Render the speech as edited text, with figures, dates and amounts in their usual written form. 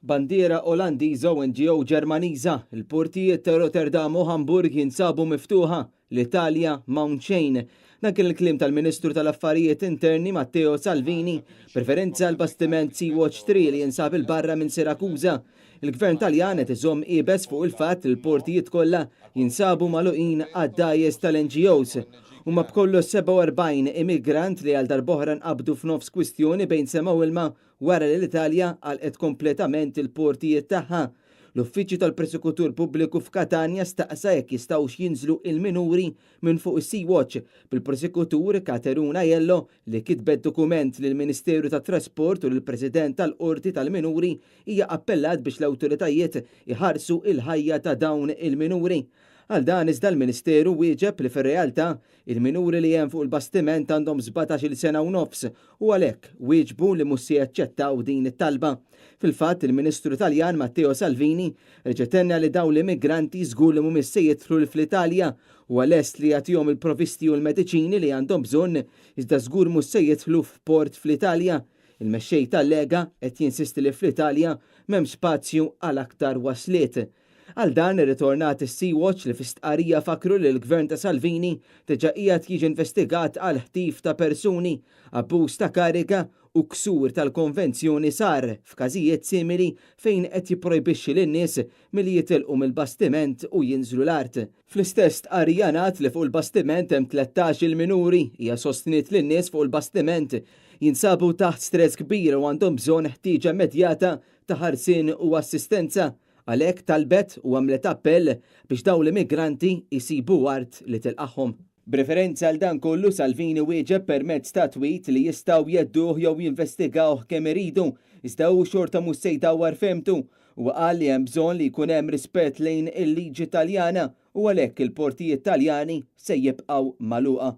Bandiera Olandiża u NGO Ġermaniża, il-portijiet ta' Rotterdam u Hamburg jinsabu miftuħa, l-Italja m'hawn xejn. Dan kien il-kliem tal-Ministru tal-Affarijiet Interni Matteo Salvini, preferenza l bastiment Sea-Watch 3 li jinsab il-barra minn Sirakuża. Il-Gvern Taljan qed iżomm qiebes fuq il-fatt li l-portijiet kollha jinsabu magħluqin għad-dajjes tal-NGOs. Huma bkollu 47 immigrant li għal darb'oħra nqabdu f'nofs kwistjoni bejn sema u ilma wara li l-Italja għalqet kompletament il-portijiet tagħha. L-Uffiċċju tal-Prosekutur Pubbliku f'Katania staqsa jekk jistgħux jinżlu il-minuri minn fuq is-Sea-Watch bil-Prosekutur Kateruna Jello li kitbet dokument lill Ministeru tat-Trasport u lill-President tal-Qorti tal-Minuri hija appellat biex l-awtoritajiet iħarsu il-ħajja ta' dawn il-minuri. Għal dan iżda l-Ministeru wieġeb li fir-realtà il-minuri li hemm fuq il-bastiment għandhom 17-il sena u nofs u għalhekk wieġbu li mhux se jaċċettaw din it-talba. Fil-fatt il-Ministru Taljan Matteo Salvini reġetenna li dawn l-immigranti żgur li mhumiex se jidħlu fl-Italja u għalest li jagħtihom il-provisti u l-mediċini li għandhom bżonn iżda żgur mhux se jidħlu f'port fl-Italja. Il-mexxej tal-Lega qed jinsisti li fl-Italja m'hemm spazju għal aktar wasliet. Għal dan irritornat is-Sea-Watch li fistqarrija fakru li l-Gvern ta' Salvini diġà qiegħed jiġi investigat għal ħtif ta' persuni, abbuż ta' kariga u ksur tal-konvenzjoni sar f'każijiet simili fejn qed jipprojbixxi lin-nies milli jitilqu mill-bastiment u jinżlu l-art. Fl-istess tqarrija ngħid li fuq il-bastiment hemm 13-il minuri hija sostniet li n-nies fuq il-bastiment jinsabu taħt stress kbir u għandhom bżonn ħtieġa immedjata ta' ħarsien u assistenza. Għalhekk talbet u għamlet appell biex dawn l-immigranti jsibu art li tilqahom. B'referenza għal dan kollu Salvini wieġeb permezz ta' tweet li jistgħu jedduh jew jinvestigawh kemm iridu, iżda hu xorta mhux se jdawwar fehmtu u qal li hemm bżonn li jkun hemm rispett lejn il-liġi Taljana u għalhekk il-portijiet Taljani se jibqgħu magħluqa.